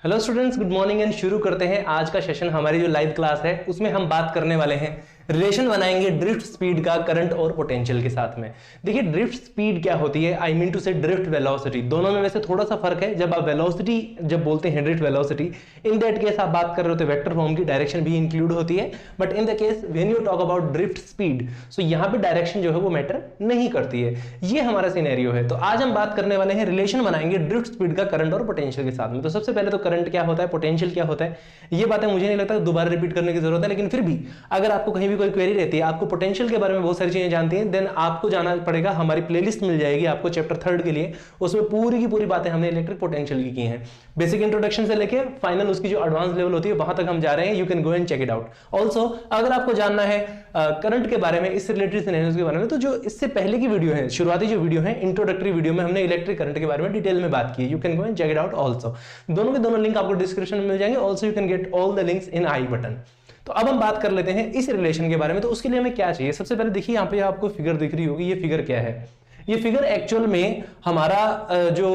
Hello students, good morning and शुरू करते हैं आज का सेशन। हमारी जो लाइव क्लास है उसमें हम बात करने वाले हैं, रिलेशन बनाएंगे ड्रिफ्ट स्पीड का करंट और पोटेंशियल के साथ में। देखिए ड्रिफ्ट स्पीड क्या होती है, आई मीन टू से ड्रिफ्ट वेलोसिटी। दोनों में वैसे थोड़ा सा फर्क है। जब आप वेलोसिटी जब बोलते हैं drift velocity, in that case आप बात कर रहे हो तो वेक्टर फॉर्म की डायरेक्शन भी इंक्लूड होती है। But in the case when you talk about drift speed, so यहाँ पे डायरेक्शन जो है वो मैटर नहीं करती है। ये हमारा सिनेरियो है। तो आज हम बात करने वाले हैं, रिलेशन बनाएंगे ड्रिफ्ट स्पीड का करंट और पोटेंशियल के साथ में। तो सबसे पहले तो करंट क्या होता है, पोटेंशियल क्या होता है, ये बातें मुझे नहीं लगता दोबारा रिपीट करने की जरूरत है। लेकिन फिर भी अगर आपको कहीं भी कोई क्वेरी रहती है, आपको पोटेंशियल के बारे में बहुत सारी चीजें जानती हैं, देन आपको जाना पड़ेगा, हमारी प्लेलिस्ट मिल जाएगी आपको चैप्टर 3 के लिए। उसमें पूरी की पूरी बातें हमने इलेक्ट्रिक पोटेंशियल की हैं, बेसिक इंट्रोडक्शन से लेके फाइनल उसकी जो एडवांस लेवल होती है वहां तक हम जा रहे हैं। You can go and check it out. Also अगर आपको जानना है करंट के बारे में, इससे रिलेटेड सिनेरियोज के बारे में, तो जो इससे पहले की वीडियो है, शुरुआती जो वीडियो है, इंट्रोडक्टरी वीडियो में हमने इलेक्ट्रिक करंट के बारे में डिटेल में बात की है। You can go and check it out also. दोनों के दोनों लिंक आपको डिस्क्रिप्शन में मिल जाएंगे। Also you can get all the links in I button. तो अब हम बात कर लेते हैं इस रिलेशन के बारे में। तो उसके लिए हमें क्या चाहिए, सबसे पहले देखिए यहाँ पे आपको फिगर दिख रही होगी। ये फिगर क्या है, ये फिगर एक्चुअल में हमारा जो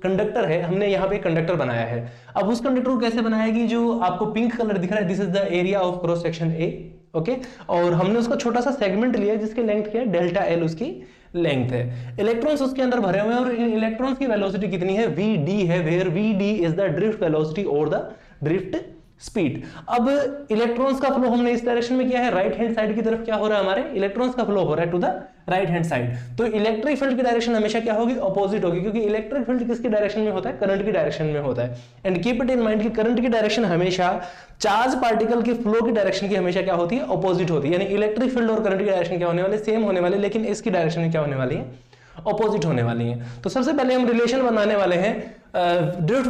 कंडक्टर है, हमने यहाँ पे कंडक्टर बनाया है। अब उस कंडक्टर को कैसे बनाया कि जो आपको पिंक कलर दिख रहा है, this is the area of cross section A, okay. और हमने उसका छोटा सा सेगमेंट लिया जिसकी लेंथ क्या है, डेल्टा एल उसकी लेंथ है। इलेक्ट्रॉन्स उसके अंदर भरे हुए हैं और इन इलेक्ट्रॉन्स की वेलोसिटी कितनी है, वी डी है, where V D is the drift velocity और द ड्रिफ्ट स्पीड। अब इलेक्ट्रॉन्स का फ्लो हमने इस डायरेक्शन में किया है, राइट हैंड साइड की तरफ क्या हो रहा है, हमारे इलेक्ट्रॉन्स का फ्लो हो रहा है to the right hand side. तो इलेक्ट्रिक फील्ड की डायरेक्शन हमेशा क्या होगी, ऑपोजिट होगी, क्योंकि इलेक्ट्रिक फील्ड किसकी डायरेक्शन में होता है, करंट की डायरेक्शन में होता है। And keep it in mind कि करंट की डायरेक्शन हमेशा चार्ज पार्टिकल के फ्लो की डायरेक्शन की हमेशा क्या होती है, ऑपोजिट होती है। यानी इलेक्ट्रिक फील्ड और करंट की डायरेक्शन क्या होने वाली, सेम होने वाली, लेकिन इसकी डायरेक्शन में क्या होने वाली है, ऑपोजिट होने वाली है। तो सबसे पहले हम रिलेशन बनाने वाले हैं ड्रिफ्ट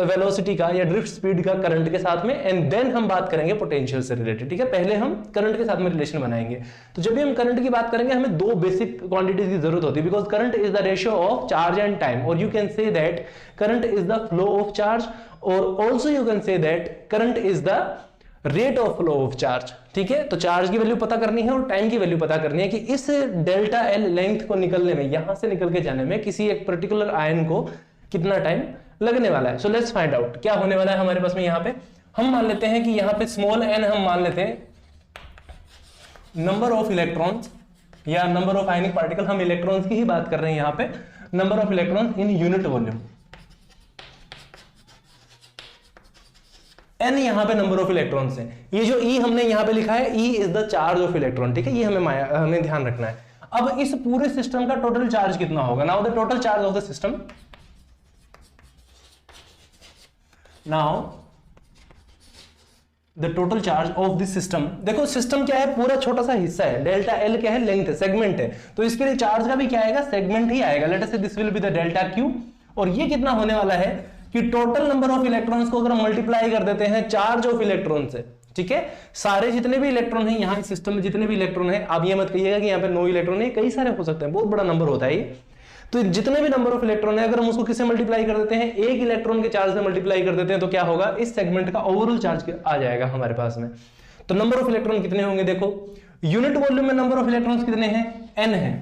वेलोसिटी का या ड्रिफ्ट स्पीड का करंट के साथ में, एंड देन हम बात करेंगे पोटेंशियल से रिलेटेड। ठीक है, पहले हम करंट के साथ में रिलेशन बनाएंगे। तो जब भी हम करंट की बात करेंगे, हमें दो बेसिक क्वांटिटीज की जरूरत होती है, because current is the ratio of charge and time, और you can say that current is the flow of charge, और also you can say that current is the rate of flow of charge. ठीक है, तो charge की value पता करनी है और टाइम की वैल्यू पता करनी है कि इस डेल्टा एल लेंथ को निकलने में, यहां से निकल के जाने में किसी एक पर्टिकुलर आयन को कितना टाइम लगने वाला है। सो लेट्स फाइंड आउट क्या होने वाला है हमारे पास में। यहां पे हम मान लेते हैं कि यहां पे स्मॉल एन हम मान लेते हैं नंबर ऑफ इलेक्ट्रॉन्स या नंबर ऑफ आयनिक पार्टिकल। हम इलेक्ट्रॉन्स की ही बात कर रहे हैं यहां पे, number of electrons in unit volume. N यहां पे नंबर ऑफ इलेक्ट्रॉन्स है। ये जो ई हमने यहां पे लिखा है, E is the charge of electron. ठीक है, ये हमें ध्यान रखना है। अब इस पूरे सिस्टम का टोटल चार्ज कितना होगा, now the total charge of the system, now the total charge of this system. देखो सिस्टम क्या है, पूरा छोटा सा हिस्सा है, डेल्टा एल क्या है, लेंथ है, सेगमेंट है, तो इसके लिए चार्ज का भी क्या आएगा, सेगमेंट ही आएगा। लेट अस से this will be the delta Q, और ये कितना होने वाला है कि टोटल नंबर ऑफ इलेक्ट्रॉन्स को अगर हम मल्टीप्लाई कर देते हैं चार्ज ऑफ इलेक्ट्रॉन से, ठीक है, सारे जितने भी इलेक्ट्रॉन हैं यहाँ सिस्टम में, जितने भी इलेक्ट्रॉन हैं, आप ये मत कहिएगा कि यहाँ पे 9 इलेक्ट्रॉन है, कई सारे हो सकते हैं, बहुत बड़ा नंबर होता है ये। तो जितने भी नंबर ऑफ इलेक्ट्रॉन है, अगर हम उसको किससे मल्टीप्लाई कर देते हैं, एक इलेक्ट्रॉन के चार्ज से मल्टीप्लाई कर देते हैं, तो क्या होगा, इस सेगमेंट का ओवरऑल चार्ज आ जाएगा हमारे पास में। तो नंबर ऑफ इलेक्ट्रॉन कितने होंगे, देखो यूनिट वॉल्यूम में नंबर ऑफ इलेक्ट्रॉन्स कितने हैं, n है।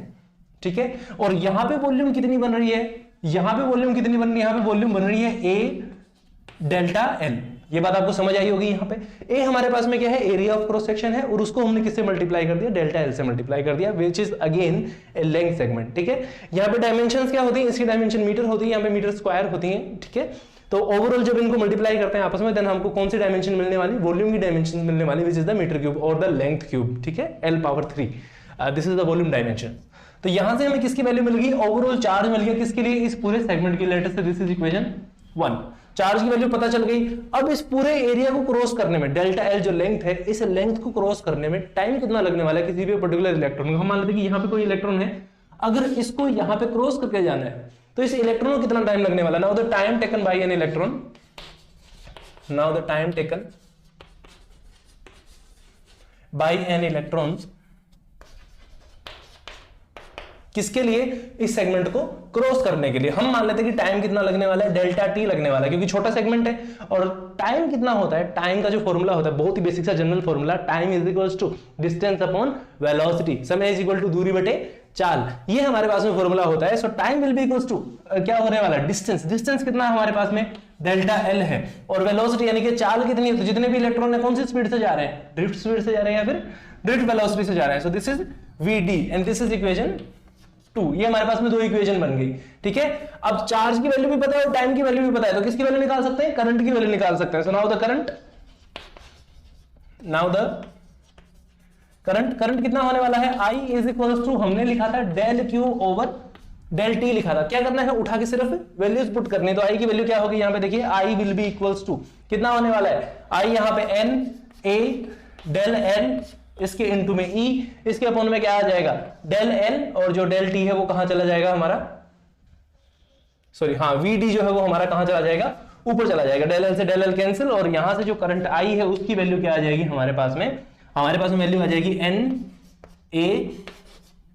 ठीक है, और यहां पे वॉल्यूम कितनी बन रही है, यहां पे वॉल्यूम कितनी बन रही है, यहां पे वॉल्यूम बन रही है a डेल्टा एल। ये बात आपको समझ आई होगी। यहाँ पे ए हमारे पास में क्या है, एरिया ऑफ क्रॉस सेक्शन है, और उसको हमने किससे मल्टीप्लाई कर दिया, डेल्टा एल से मल्टीप्लाई कर दिया, which is again A length segment. ठीक है, यहाँ पे डायमेंशंस क्या होती है, इसकी डायमेंशन मीटर होती है, यहाँ पे मीटर स्क्वायर होती है। ठीक है, तो ओवरऑल जब इनको मल्टीप्लाई करते हैं आपस में, देन हमको कौन सी डायमेंशन मिलने वाली, वॉल्यूम की डायमेंशन मिलने वाली, which is the metre cube और द लेंथ क्यूब। ठीक है, L power 3, this is the volume dimension. तो यहां से हमें किसकी वैल्यू मिल गई, ओवरऑल चार्ज मिल गया किसके लिए, इस पूरे सेगमेंट की। लेट अस से दिस इज इक्वेशन 1, चार्ज की वैल्यू पता चल गई। अब इस पूरे एरिया को क्रॉस करने में, डेल्टा एल जो लेंथ है, इस लेंथ को क्रॉस करने में टाइम कितना लगने वाला है किसी भी पर्टिकुलर इलेक्ट्रॉन को। हम मान लेते हैं कि यहाँ पे कोई इलेक्ट्रॉन है, अगर इसको यहाँ पे क्रॉस करके जाना है तो इस इलेक्ट्रॉन को कितना टाइम लगने वाला है। Now the time taken by an electron, now the time taken by an electrons, किसके लिए, इस सेगमेंट को क्रॉस करने के लिए। हम मान लेते हैं कि टाइम कितना लगने वाला है, डेल्टा टी लगने वाला है, क्योंकि छोटा सेगमेंट है। और टाइम कितना होता है, टाइम का जो फॉर्मूला होता है, बहुत ही बेसिक सा general formula, time is equals to distance upon velocity, समय इज इक्वल टू दूरी बटे चाल, ये हमारे पास में फॉर्मूला होता है। So time will be equals to क्या होने वाला है, डिस्टेंस। डिस्टेंस कितना है हमारे पास में, डेल्टा एल है, और वेलोसिटी यानी कि चाल कितनी है, तो जितने भी इलेक्ट्रॉन है कौन सी स्पीड से जा रहे हैं, ड्रिफ्ट स्पीड से जा रहे हैं या फिर ड्रिफ्ट वेलोसिटी से जा रहे हैं। So this is VD and this is equation 2। ये हमारे पास में दो इक्वेशन बन गई, ठीक है। अब चार्ज की वैल्यू भी पता है और टाइम की वैल्यू भी पता है, तो किसकी वैल्यू निकाल सकते हैं, करंट की वैल्यू निकाल सकते हैं। सो नाउ द करंट कितना होने वाला है, I इज इक्वल टू, हमने लिखा था del Q over del T लिखा था। क्या करना है, उठा के सिर्फ वैल्यूज पुट करनी। तो I की वैल्यू क्या होगी, यहां पे देखिए I will be equals to कितना होने वाला है, I यहां पे N A डेल N इसके इनटू में E, इसके अपॉन में क्या आ जाएगा डेल L, और जो डेल T है वो कहां चला जाएगा हमारा, सॉरी हाँ VD जो है वो हमारा कहां चला जाएगा, ऊपर चला जाएगा। डेल L से डेल L कैंसिल, और यहां से जो करंट I है उसकी वैल्यू क्या आ जाएगी हमारे पास में वैल्यू आ जाएगी NA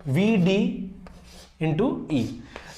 VD इंटू E।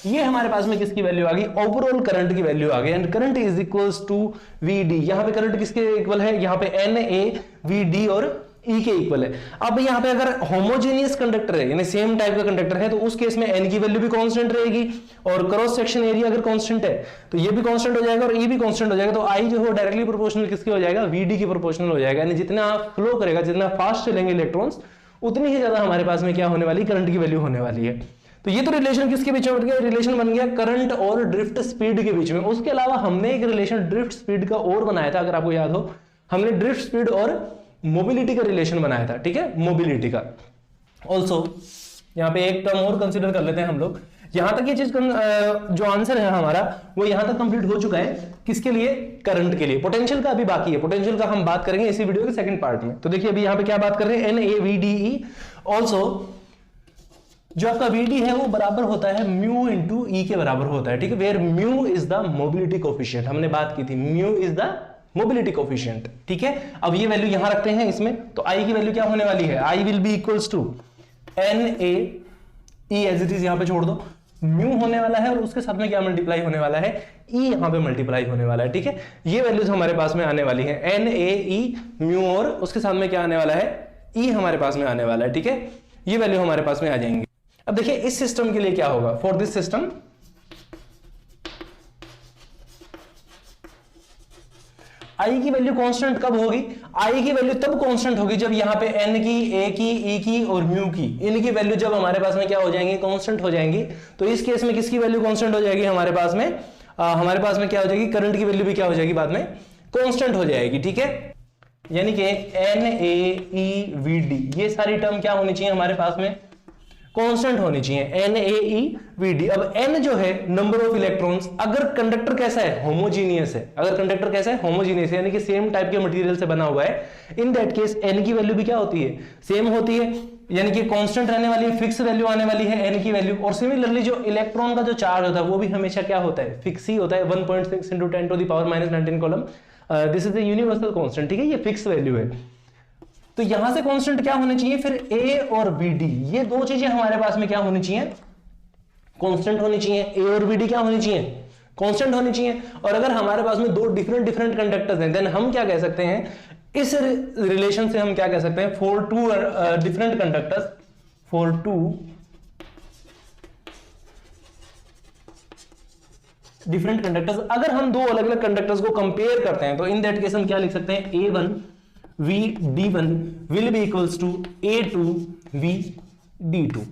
ये हमारे पास में किसकी वैल्यू आ गई, ओवरऑल करंट की वैल्यू आ गई। And current is equals to VD, यहां पे करंट किसके इक्वल है, यहां पे NA VD और E के इक्वल है। अब यहां पे अगर होमोजेनियस कंडक्टर है यानी सेम टाइप का कंडक्टर है, तो उस केस में N की वैल्यू भी कांस्टेंट रहेगी, और क्रॉस सेक्शन एरिया अगर कांस्टेंट है तो ये भी कांस्टेंट हो जाएगा और E भी कांस्टेंट हो जाएगा। तो I जो है डायरेक्टली प्रोपोर्शनल किसके हो जाएगा, VD की प्रोपोर्शनल हो जाएगा। यानी जितना फ्लो करेगा, जितना फास्ट चलेंगे इलेक्ट्रॉन्स, उतनी ही ज्यादा हमारे पास में क्या होने वाली, करंट की वैल्यू होने वाली है। तो ये तो रिलेशन किसके बीच में बन गया, रिलेशन बन गया करंट और ड्रिफ्ट स्पीड के बीच में। उसके अलावा हमने एक रिलेशन ड्रिफ्ट स्पीड का और बनाया था, अगर आपको याद हो, हमने ड्रिफ्ट स्पीड और मोबिलिटी का रिलेशन बनाया था, ठीक है, मोबिलिटी का। ऑल्सो यहाँ पे एक टर्म और कंसिडर कर लेते हैं हम लोग। यहां तक ये चीज जो आंसर है हमारा वो यहां तक कंप्लीट हो चुका है, किसके लिए, करंट के लिए। पोटेंशियल का अभी बाकी है, पोटेंशियल का हम बात करेंगे इसी वीडियो के सेकंड पार्ट में। तो देखिए अभी यहाँ पे क्या बात कर रहे हैं, NaVDE। ऑल्सो जो आपका VD है वो बराबर होता है म्यू इंटू E के बराबर होता है, ठीक है, where mu is the mobility coefficient, हमने बात की थी, mu is the mobility coefficient, ठीक है। अब ये वैल्यू यहां रखते हैं इसमें, तो I की वैल्यू क्या होने वाली है, I will be equals to NaE as it is, यहां पे छोड़ दो, म्यू होने वाला है और उसके साथ में क्या मल्टीप्लाई होने वाला है, E यहां पे मल्टीप्लाई होने वाला है, ठीक है। ये वैल्यूज हमारे पास में आने वाली है, NaE म्यू, और उसके साथ में क्या आने वाला है, E हमारे पास में आने वाला है, ठीक है। ये वैल्यू हमारे पास में आ जाएंगे। अब देखिए इस सिस्टम के लिए क्या होगा, फॉर दिस सिस्टम I की वैल्यू कांस्टेंट कब होगी, I की वैल्यू तब कांस्टेंट होगी जब यहां पे N की, A की, E की और म्यू की, इनकी वैल्यू जब हमारे पास में क्या हो जाएंगी, कांस्टेंट हो जाएंगी। तो इस केस में किसकी वैल्यू कांस्टेंट हो जाएगी हमारे पास में, क्या हो जाएगी, करंट की वैल्यू भी क्या हो जाएगी बाद में, कांस्टेंट हो जाएगी, ठीक है। यानी कि NaEVD ये सारी टर्म क्या होनी चाहिए हमारे पास में, कांस्टेंट होनी चाहिए, NaEVD। अब N जो है नंबर ऑफ इलेक्ट्रॉन्स, अगर कंडक्टर कैसा है, होमोजीनियस है, अगर कंडक्टर कैसा है, होमोजीनियस है, यानी कि सेम टाइप के मटेरियल से बना हुआ है, इन दैट केस N की वैल्यू भी क्या होती है, सेम होती है, यानी कि कांस्टेंट रहने वाली है, फिक्स वैल्यू आने वाली है N की वैल्यू। और सिमिलरली जो इलेक्ट्रॉन का जो चार्ज होता है वो भी हमेशा क्या होता है, फिक्स ही होता है, 1.6 × 10⁻⁻19 column, this is the universal constant, ठीक है, ये फिक्स वैल्यू है। तो यहां से कांस्टेंट क्या होने चाहिए, फिर A और VD, ये दो चीजें हमारे पास में क्या होनी चाहिए, कांस्टेंट होनी चाहिए। A और VD क्या होनी चाहिए, कांस्टेंट होनी चाहिए। और अगर हमारे पास में दो डिफरेंट कंडक्टर्स हैं, देन हम क्या कह सकते हैं, इस रिलेशन से हम क्या कह सकते हैं, for two different conductors, for two different conductors, अगर हम दो अलग अलग कंडक्टर्स को कंपेयर करते हैं, तो इन दैट केस हम क्या लिख सकते हैं, A1 VD1 will be equals to A2 VD2।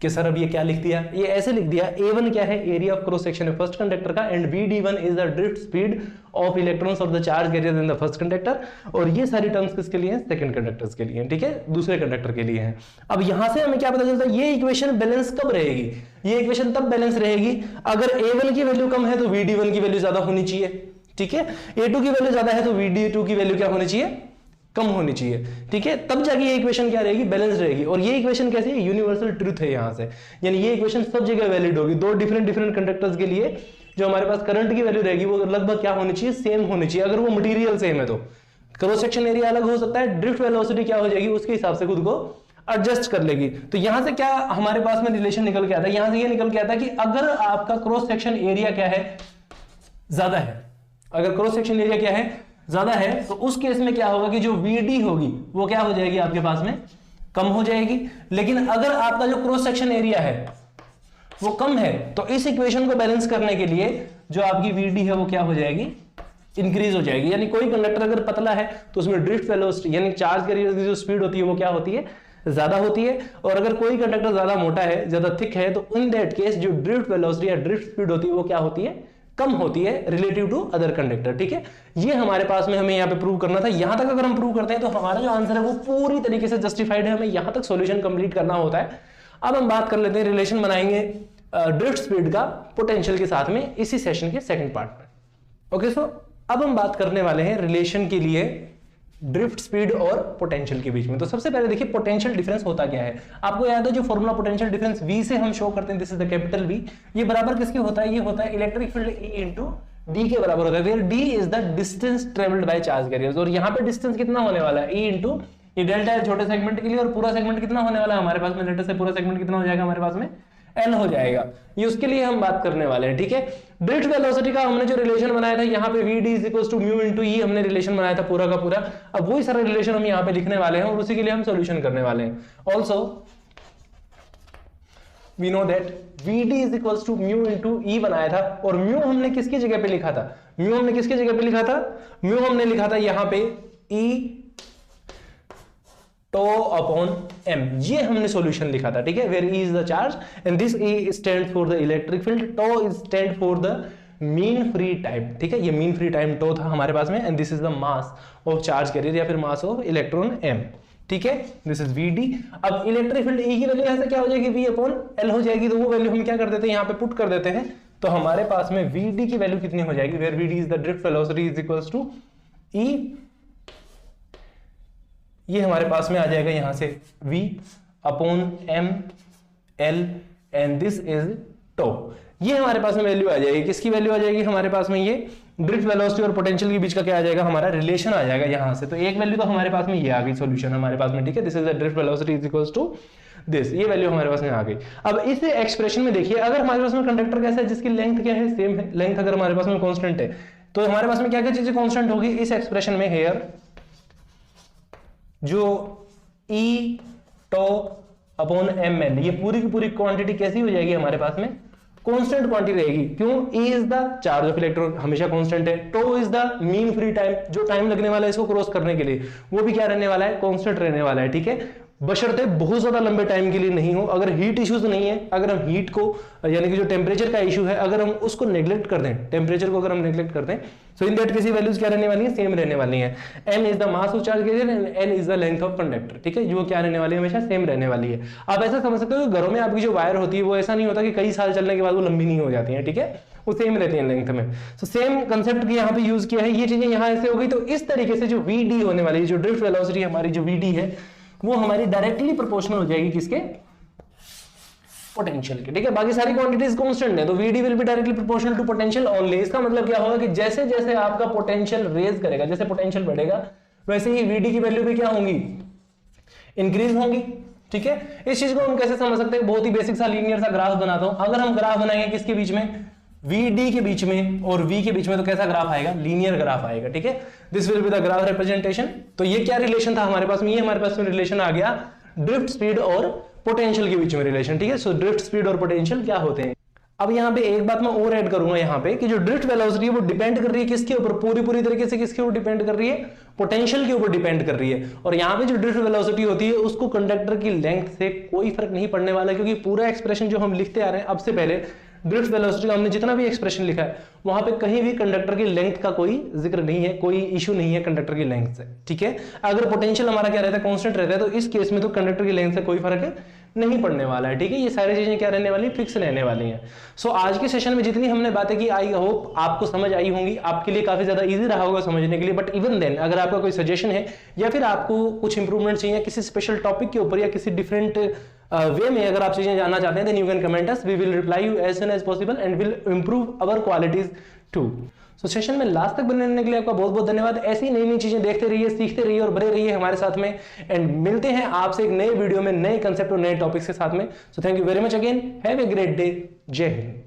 कि सर अब ये क्या लिख दिया, ये ऐसे लिख दिया, A1 क्या है, एरिया ऑफ क्रॉस सेक्शन है फर्स्ट कंडक्टर का, and VD1 is the drift speed of electrons of the charge carrier in the first conductor. और ये सारी टर्म्स किसके लिए हैं, सेकंड कंडक्टर्स के लिए, ठीक है, दूसरे कंडक्टर के लिए हैं। अब यहां से हमें क्या पता चलता है, ये इक्वेशन बैलेंस कब रहेगी, ये इक्वेशन तब बैलेंस रहेगी अगर A1 की वैल्यू कम है तो VD1 की वैल्यू ज्यादा होनी चाहिए, ठीक है, A2 की वैल्यू ज्यादा है तो VD2 की वैल्यू क्या होनी चाहिए, कम होनी चाहिए, ठीक है, तब जाके ये इक्वेशन क्या रहेगी, बैलेंस रहेगी। और ये इक्वेशन कैसी है, यूनिवर्सल ट्रूथ है यहां से, यानी ये इक्वेशन सब जगह वैलिड होगी। दो डिफरेंट कंडक्टर्स के लिए जो हमारे पास करंट की वैल्यू रहेगी वो लगभग क्या होनी चाहिए, सेम होनी चाहिए। अगर वो मटेरियल सेम है तो क्रॉस सेक्शन एरिया अलग हो सकता है, ड्रिफ्ट वेलोसिटी क्या हो जाएगी, उसके हिसाब से खुद को एडजस्ट कर लेगी। तो यहां से क्या हमारे पास में रिलेशन निकल के आता है, यहां से ये निकल के आता है कि अगर आपका क्रॉस सेक्शन एरिया क्या है, ज्यादा है, अगर क्रॉस सेक्शन एरिया क्या है, ज्यादा है, तो उस केस में क्या होगा कि जो VD होगी वो क्या हो जाएगी आपके पास में, कम हो जाएगी। लेकिन अगर आपका जो क्रॉस सेक्शन एरिया है वो कम है, तो इस इक्वेशन को बैलेंस करने के लिए जो आपकी VD है वो क्या हो जाएगी, इंक्रीज हो जाएगी। यानी कोई कंडक्टर अगर पतला है तो उसमें ड्रिफ्ट वेलोसिटी यानी चार्ज कैरियर की जो स्पीड होती है वो क्या होती है, ज्यादा होती है। और अगर कोई कंडक्टर ज्यादा मोटा है, ज्यादा थिक है, तो इन दैट केस जो ड्रिफ्ट वेलोसिटी या ड्रिफ्ट स्पीड होती है वो क्या होती है, कम होती है रिलेटिव टू अदर कंडक्टर। ठीक है, ये हमारे पास में हमें यहाँ पे प्रूव करना था। यहां तक अगर हम प्रूव करते हैं तो हमारा जो आंसर है वो पूरी तरीके से जस्टिफाइड है, हमें यहां तक सॉल्यूशन कंप्लीट करना होता है। अब हम बात कर लेते हैं, रिलेशन बनाएंगे ड्रिफ्ट स्पीड का पोटेंशियल के साथ में इसी सेशन के सेकंड पार्ट में। ओके, सो अब हम बात करने वाले हैं रिलेशन के लिए ड्रिफ्ट स्पीड और पोटेंशियल के बीच में। तो सबसे पहले देखिए पोटेंशियल डिफरेंस होता क्या है। आपको याद है जो फॉर्मूला पोटेंशियल डिफरेंस V से हम शो करते हैं, this is the capital V, ये बराबर किसके होता है, ये होता है electric field E into D के बराबर होता है, where D is the distance travelled by charge carriers. और यहाँ पे डिस्टेंस कितना होने वाला है, E इंटू ये डेल्टा है छोटे सेगमेंट के लिए, और पूरा सेगमेंट कितना होने वाला है हमारे पास में, लेटर से पूरा सेगमेंट कितना हो जाएगा हमारे पास में, L हो जाएगा। ये उसके लिए हम बात करने वाले हैं। ठीक है, ड्रिफ्ट वेलोसिटी का हमने जो रिलेशन बनाया था यहाँ पे VD is equal to mu into E हमने रिलेशन बनाया था पूरा का पूरा। अब वही सारा रिलेशन हम यहाँ पे लिखने वाले हैं और उसी के लिए हम सॉल्यूशन करने वाले हैं। Also we know that VD is equal to mu into E बनाया था, और म्यू हमने किसकी जगह पे लिखा था, म्यू हमने किसकी जगह पे लिखा था, म्यू हमने लिखा था यहाँ पे E टो अपॉन m, ये हमने सॉल्यूशन लिखा था। ठीक है, where E is the charge and this E stand for the electric field, tau is stand for the mean free time. ठीक है, ये मीन फ्री टाइम टो था हमारे पास में, and this is the mass of charge carrier या फिर mass of electron m। ठीक है, दिस इज VD। अब इलेक्ट्रिक फील्ड E की वैल्यू यहां से क्या हो जाएगी, V अपॉन L हो जाएगी, तो वो वैल्यू हम क्या कर देते हैं यहाँ पे पुट कर देते हैं, तो हमारे पास में VD की वैल्यू कितनी हो जाएगी, where VD is the drift velocity is equals to E, ये हमारे पास में आ जाएगा यहां से V upon M L and this is tau. ये हमारे पास में वैल्यू आ जाएगी, किसकी वैल्यू आ जाएगी हमारे पास में, ये ड्रिफ्ट वेलोसिटी और पोटेंशियल के बीच का क्या आ जाएगा, हमारा रिलेशन आ जाएगा यहां से। तो एक वैल्यू तो हमारे पास में ये आ गई सॉल्यूशन हमारे पास में। ठीक है, this is the drift velocity is equals to this, ये वैल्यू हमारे पास में आ गई। अब इस एक्सप्रेशन में देखिए, अगर हमारे पास में कंडक्टर कैसा है जिसकी लेंथ क्या है, सेम है, लेंथ अगर हमारे पास में कांस्टेंट है तो हमारे पास में क्या क्या चीजें कांस्टेंट होगी इस एक्सप्रेशन में, हेयर जो E टो अपॉन ML, ये पूरी की पूरी क्वांटिटी कैसी हो जाएगी हमारे पास में, कांस्टेंट क्वांटिटी रहेगी। क्यों, E is the charge of electron, हमेशा कांस्टेंट है, tau is the mean free time, जो टाइम लगने वाला है इसको क्रॉस करने के लिए वो भी क्या रहने वाला है, कांस्टेंट रहने वाला है। ठीक है, बशर्ते बहुत ज्यादा लंबे टाइम के लिए नहीं हो। अगर हीट इश्यूज नहीं है, अगर हम हीट को यानी कि जो टेम्परेचर का इशू है अगर हम उसको नेग्लेक्ट कर दें, टेम्परेचर को अगर हम नेग्लेक्ट कर दें, सो इन दैट किसी वैल्यूज क्या रहने वाली है, सेम रहने वाली है। m is the mass of charge carrier and l is the length of conductor. ठीक है, जो क्या रहने वाली है, हमेशा सेम रहने वाली है। आप ऐसा समझ सकते हो कि घरों में आपकी जो वायर होती है वो ऐसा नहीं होता कि कई साल चलने के बाद वो लंबी नहीं हो जाती है। ठीक है, वो सेम रहती है लेंथ में। सो सेम कंसेप्ट यहाँ पे यूज किया है, ये चीजें यहाँ ऐसे हो गई। तो इस तरीके से जो VD होने वाली है, जो ड्रिफ्ट वेलोसिटी हमारी जो VD है वो हमारी डायरेक्टली प्रोपोर्शनल हो जाएगी किसके, पोटेंशियल के। ठीक है, बाकी सारी क्वांटिटीज कांस्टेंट है, तो VD will be directly proportional to potential only. इसका मतलब क्या होगा कि जैसे जैसे आपका पोटेंशियल रेज करेगा, जैसे पोटेंशियल बढ़ेगा वैसे ही VD की वैल्यू भी क्या होंगी, इंक्रीज होंगी। ठीक है, इस चीज को हम कैसे समझ सकते हैं, बहुत ही बेसिक सा लीनियर सा ग्राफ बनाता हूं। अगर हम ग्राफ बनाएंगे किसके बीच में, VD के बीच में और V के बीच में, तो कैसा ग्राफ आएगा, लीनियर ग्राफ आएगा। ठीक है, this will be the graph representation. तो ये क्या रिलेशन था हमारे पास में, ये हमारे पास में रिलेशन आ गया ड्रिफ्ट स्पीड और पोटेंशियल के बीच में रिलेशन। ठीक है, सो ड्रिफ्ट स्पीड और पोटेंशियल क्या होते हैं। अब यहाँ पे एक बात मैं और ऐड करूंगा यहाँ पे कि जो ड्रिफ्ट वेलोसिटी है वो डिपेंड कर रही है किसके ऊपर, पूरी तरीके से किसके ऊपर डिपेंड कर रही है, पोटेंशियल के ऊपर डिपेंड कर रही है। और यहाँ पे जो ड्रिफ्ट वेलोसिटी होती है उसको कंडक्टर की लेंथ से कोई फर्क नहीं पड़ने वाला, क्योंकि पूरा एक्सप्रेशन जो हम लिखते आ रहे हैं अब से पहले, ड्रिफ्ट वेलोसिटी का हमने जितना भी एक्सप्रेशन लिखा है वहां पे कहीं भी कंडक्टर की लेंथ का कोई जिक्र नहीं है, कोई इशू नहीं है कंडक्टर की लेंथ से। ठीक है, अगर पोटेंशियल हमारा क्या रहता है, कांस्टेंट रहता है, तो इस केस में तो कंडक्टर की लेंथ से कोई फर्क नहीं पड़ने वाला है। ठीक है, ये सारी चीजें क्या रहने वाली, फिक्स रहने वाली हैं। सो आज के सेशन में जितनी हमने बातें की, आई होप आपको समझ आई होंगी, आपके लिए काफी ज्यादा इजी रहा होगा समझने के लिए। बट इवन देन अगर आपका कोई सजेशन है या फिर आपको कुछ इंप्रूवमेंट चाहिए किसी स्पेशल टॉपिक के ऊपर या किसी डिफरेंट वे में अगर आप चीजें जानना चाहते हैं, then you can comment us, we will reply you as soon as possible and will improve our qualities too. So session में लास्ट तक बने रहने के लिए आपका बहुत बहुत धन्यवाद। ऐसी नई नई चीजें देखते रहिए, सीखते रहिए और बने रहिए हमारे साथ में, एंड मिलते हैं आपसे एक नए वीडियो में नए कंसेप्ट और नए टॉपिक्स के साथ में। So thank you very much again, have a great day, जय हिंद।